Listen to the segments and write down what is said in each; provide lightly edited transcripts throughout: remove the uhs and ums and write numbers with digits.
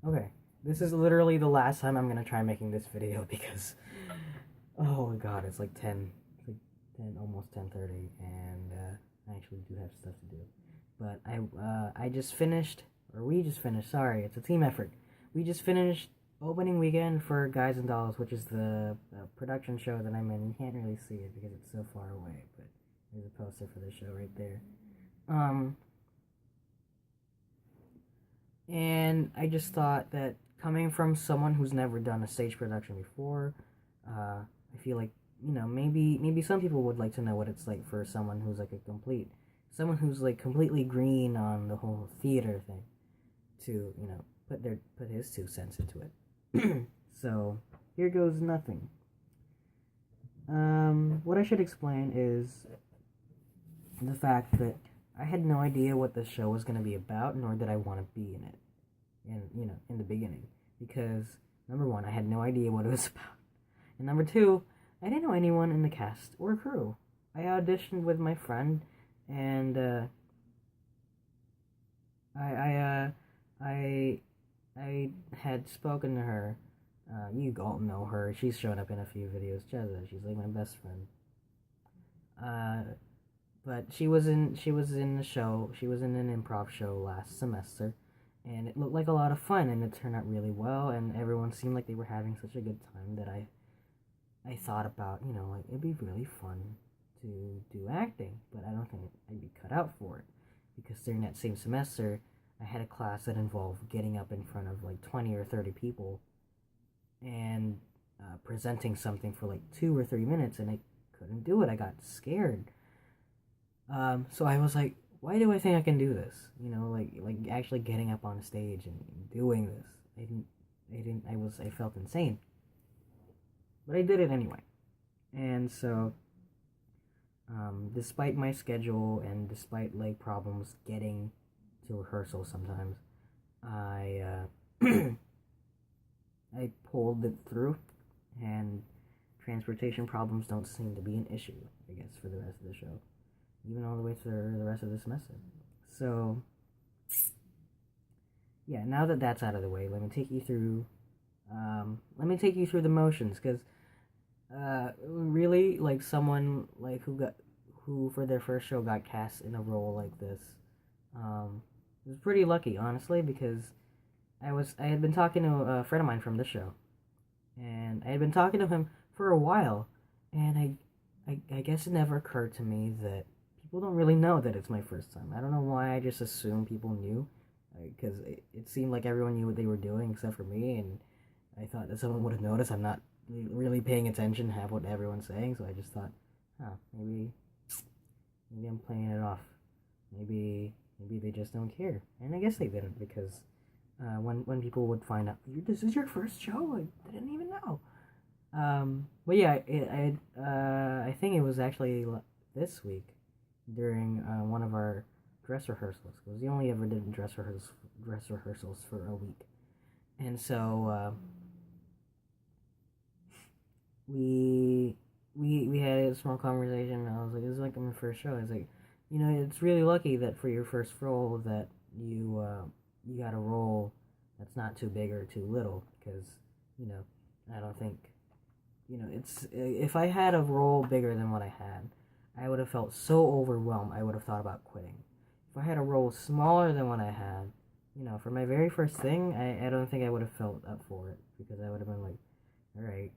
Okay, this is literally the last time I'm gonna try making this video because, oh my god, it's like 10, it's like 10, almost 10:30, and I actually do have stuff to do. But I just finished, or we just finished, sorry, it's a team effort. We just finished opening weekend for Guys and Dolls, which is the production show that I'm in. You can't really see it because it's so far away, but there's a poster for the show right there. And I just thought that coming from someone who's never done a stage production before, I feel like maybe some people would like to know what it's like for someone who's like someone who's like completely green on the whole theater thing, to put his 2 cents into it. So here goes nothing. What I should explain is the fact that I had no idea what the show was going to be about, nor did I want to be in it. In the beginning, because number one, I had no idea what it was about, and number two, I didn't know anyone in the cast or crew. I auditioned with my friend, and I had spoken to her. You all know her. She's shown up in a few videos. Jezza, she's like my best friend. But she was in the show. She was in an improv show last semester, and it looked like a lot of fun, and it turned out really well, and everyone seemed like they were having such a good time that I thought about, like it'd be really fun to do acting, but I don't think I'd be cut out for it, because during that same semester I had a class that involved getting up in front of like 20 or 30 people and presenting something for like 2 or 3 minutes, and I couldn't do it. I got scared. So I was like, why do I think I can do this? Like actually getting up on stage and doing this. I felt insane. But I did it anyway. And so, despite my schedule and despite like problems getting to rehearsal sometimes, I, I pulled it through, and transportation problems don't seem to be an issue, I guess, for the rest of the show, even all the way through the rest of the semester. So, yeah, now that that's out of the way, let me take you through the motions, because really, like, someone like who for their first show got cast in a role like this, was pretty lucky, honestly, because I had been talking to a friend of mine from this show, and I had been talking to him for a while, and I guess it never occurred to me that people don't really know that it's my first time. I don't know why I just assumed people knew, because it seemed like everyone knew what they were doing except for me, and I thought that someone would have noticed I'm not really paying attention to have what everyone's saying, so I just thought, maybe I'm playing it off. Maybe they just don't care, and I guess they didn't, because when people would find out, this is your first show, I didn't even know. But yeah, I think it was actually this week during one of our dress rehearsals, because we only ever did dress rehearsals for a week, and so we had a small conversation, and I was like, this is like my first show. I was like, it's really lucky that for your first role that you got a role that's not too big or too little, because I don't think it's if I had a role bigger than what I had, I would have felt so overwhelmed I would have thought about quitting. If I had a role smaller than what I had, for my very first thing, I don't think I would have felt up for it, because I would have been like, alright,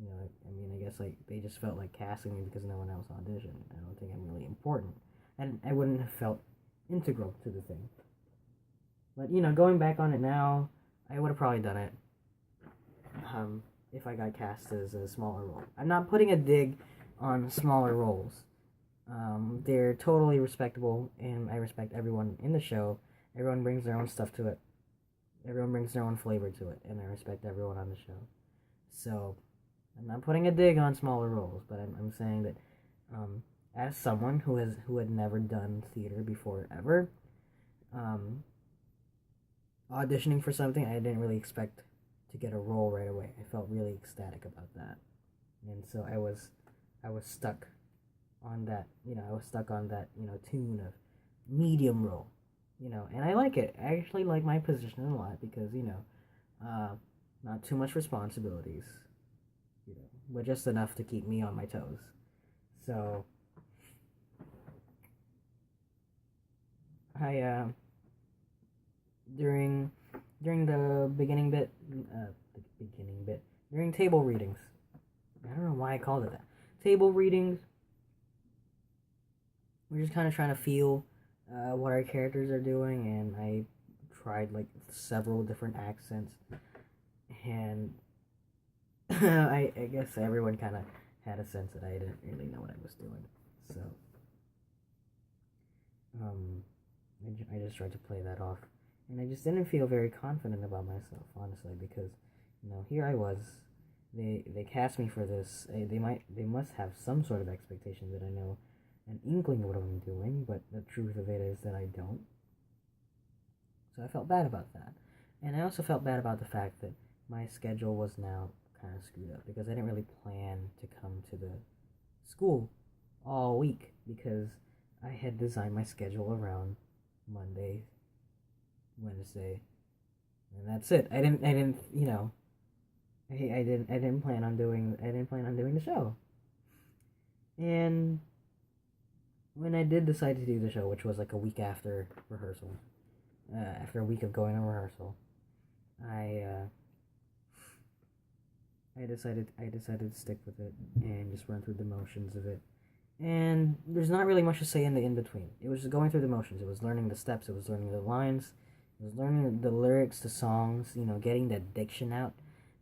I guess like they just felt like casting me because no one else auditioned. I don't think I'm really important, and I wouldn't have felt integral to the thing. But going back on it now, I would have probably done it. If I got cast as a smaller role. I'm not putting a dig on smaller roles. They're totally respectable, and I respect everyone in the show. Everyone brings their own stuff to it. Everyone brings their own flavor to it, and I respect everyone on the show. So, I'm not putting a dig on smaller roles, but I'm saying that as someone who had never done theater before ever, auditioning for something, I didn't really expect to get a role right away. I felt really ecstatic about that, and so I was stuck on that. I was stuck on that tune of medium role, and I like it. I actually like my position a lot because, not too much responsibilities, but just enough to keep me on my toes. So, I, during, during the beginning bit, during table readings, I don't know why I called it that. Table readings, we're just kind of trying to feel what our characters are doing, and I tried like several different accents, and I guess everyone kind of had a sense that I didn't really know what I was doing. So, um, I just tried to play that off, and I just didn't feel very confident about myself, honestly, because here I was. They cast me for this. They must have some sort of expectation that I know an inkling of what I'm doing, but the truth of it is that I don't. So I felt bad about that, and I also felt bad about the fact that my schedule was now kind of screwed up because I didn't really plan to come to the school all week because I had designed my schedule around Monday, Wednesday, and that's it. I didn't, I didn't plan on doing the show. And when I did decide to do the show, which was like a week after rehearsal, after a week of going to rehearsal, I decided to stick with it and just run through the motions of it. And there's not really much to say in the in between. It was just going through the motions. It was learning the steps. It was learning the lines. It was learning the lyrics to songs. Getting that diction out,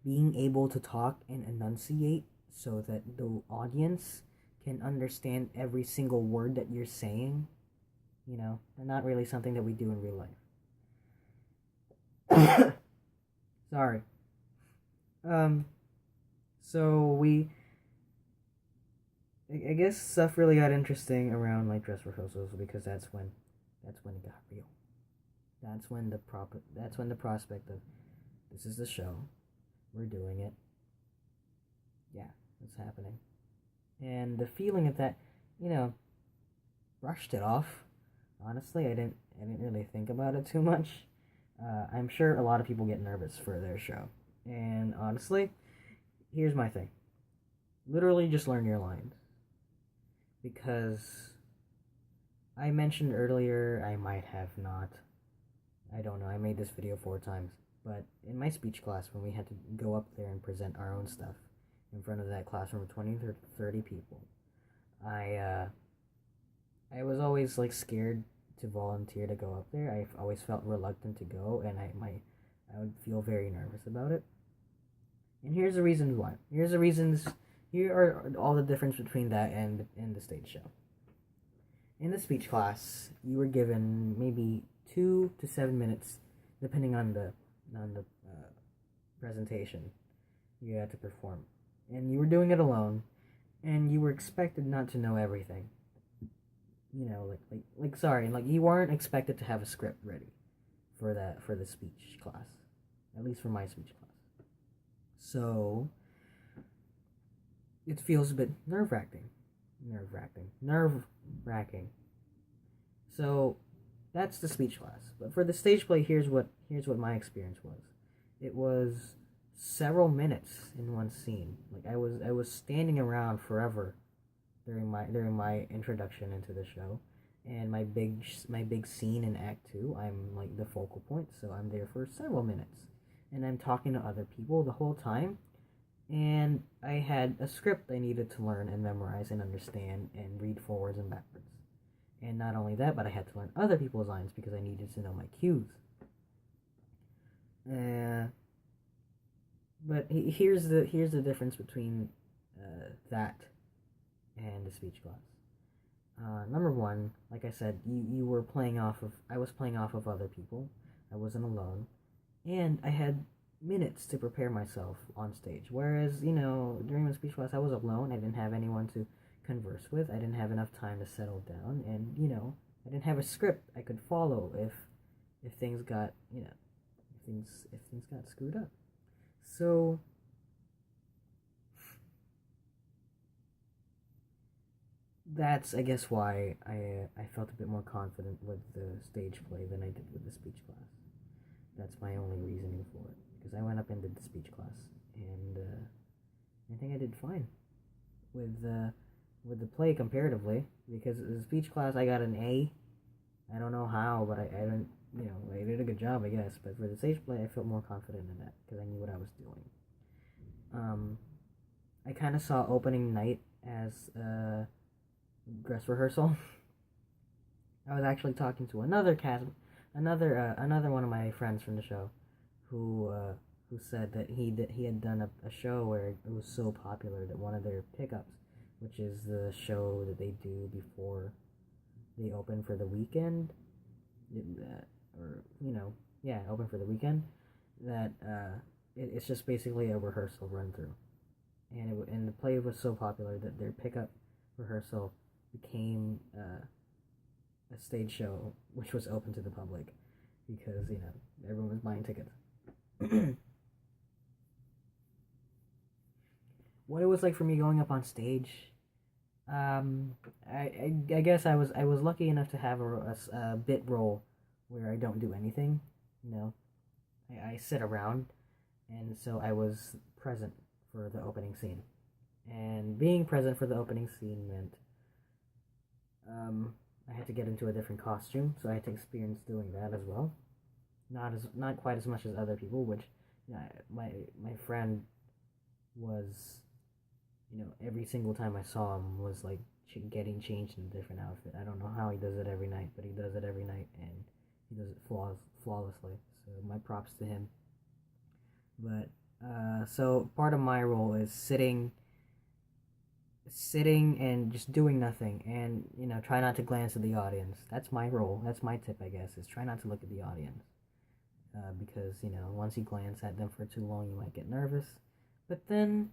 being able to talk and enunciate so that the audience can understand every single word that you're saying. And not really something that we do in real life. Sorry. So I guess stuff really got interesting around like dress rehearsals because that's when it got real. That's when the prospect of this is the show, we're doing it. Yeah, it's happening. And the feeling of that, brushed it off. Honestly, I didn't really think about it too much. I'm sure a lot of people get nervous for their show. And honestly, here's my thing. Literally just learn your lines. Because I mentioned earlier, I might have not. I don't know, I made this video 4 times. But in my speech class, when we had to go up there and present our own stuff in front of that classroom of 20 or 30 people, I was always like scared to volunteer to go up there. I always felt reluctant to go, and I would feel very nervous about it. And here's the reasons why. Here are all the difference between that and the stage show. In the speech class, you were given maybe 2 to 7 minutes, depending on the presentation you had to perform, and you were doing it alone, and you were expected not to know everything. Like you weren't expected to have a script ready for the speech class, at least for my speech class. So it feels a bit nerve-wracking. So that's the speech class. But for the stage play, here's what my experience was. It was several minutes in one scene. Like I was standing around forever during my introduction into the show, and my big scene in Act 2, I'm like the focal point, so I'm there for several minutes, and I'm talking to other people the whole time, and I had a script I needed to learn and memorize and understand and read forwards and backwards. And not only that, but I had to learn other people's lines because I needed to know my cues. But here's the difference between that and the speech class. Number one, like I said, you were playing off of. I was playing off of other people. I wasn't alone, and I had minutes to prepare myself on stage. Whereas during the speech class, I was alone. I didn't have anyone to converse with. I didn't have enough time to settle down, and I didn't have a script I could follow if things got if things got screwed up. So that's, I guess, why I felt a bit more confident with the stage play than I did with the speech class. That's my only reasoning for it, because I went up and did the speech class, and I think I did fine with the play comparatively, because the speech class I got an A. I don't know how, but I don't, I did a good job, I guess. But for the stage play, I felt more confident in that because I knew what I was doing. I kind of saw opening night as a dress rehearsal. I was actually talking to another one of my friends from the show, who said that he had done a show where it was so popular that one of their pickups, which is the show that they do before they open for the weekend, open for the weekend, that it's just basically a rehearsal run through, and the play was so popular that their pickup rehearsal became a stage show which was open to the public, because everyone was buying tickets. What it was like for me going up on stage, I guess I was lucky enough to have a bit role where I don't do anything. I sit around, and so I was present for the opening scene, and being present for the opening scene meant I had to get into a different costume, so I had to experience doing that as well. Not quite as much as other people, which my friend was, every single time I saw him was like getting changed in a different outfit. I don't know how he does it every night, but he does it every night, and he does it flawlessly. So my props to him. But so part of my role is sitting and just doing nothing, and try not to glance at the audience. That's my role. That's my tip, I guess, is try not to look at the audience, because once you glance at them for too long, you might get nervous. But then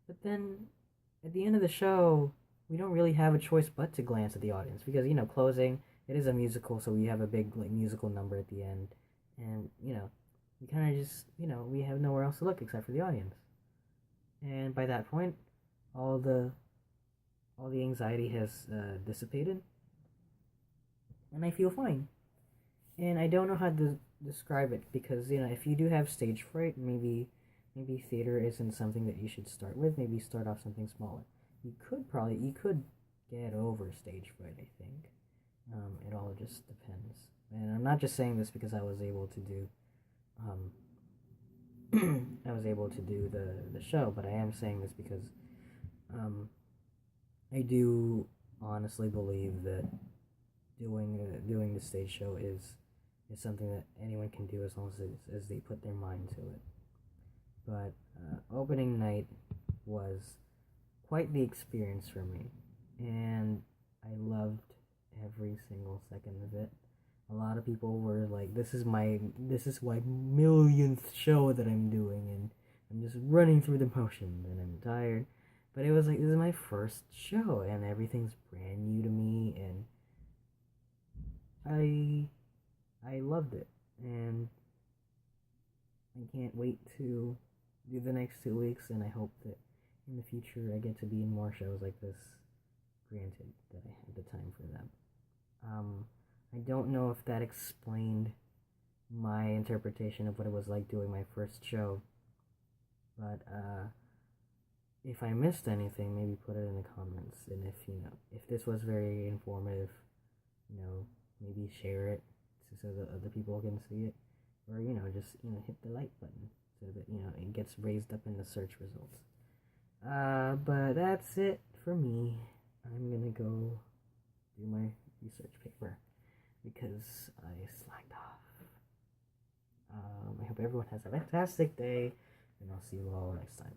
at the end of the show, we don't really have a choice but to glance at the audience, because closing, it is a musical, so we have a big musical number at the end, and we kind of just we have nowhere else to look except for the audience. And by that point, all the anxiety has dissipated, and I feel fine. And I don't know how to describe it, because if you do have stage fright, maybe theater isn't something that you should start with. Maybe start off something smaller. You could get over stage fright, I think. It all just depends. And I'm not just saying this because I was able to do the show, but I am saying this because I do honestly believe that doing the stage show is something that anyone can do as long as they put their mind to it. But opening night was quite the experience for me, and I loved every single second of it. A lot of people were like, this is my millionth show that I'm doing, and I'm just running through the motions, and I'm tired. But it was like, this is my first show, and everything's brand new to me, and I loved it, and I can't wait to do the next 2 weeks, and I hope that in the future I get to be in more shows like this, granted that I have the time for them. I don't know if that explained my interpretation of what it was like doing my first show, but if I missed anything, maybe put it in the comments, and if this was very informative, maybe share it so that other people can see it, or just hit the like button so that it gets raised up in the search results. But that's it for me. I'm gonna go do my research paper because I slacked off. I hope everyone has a fantastic day, and I'll see you all next time.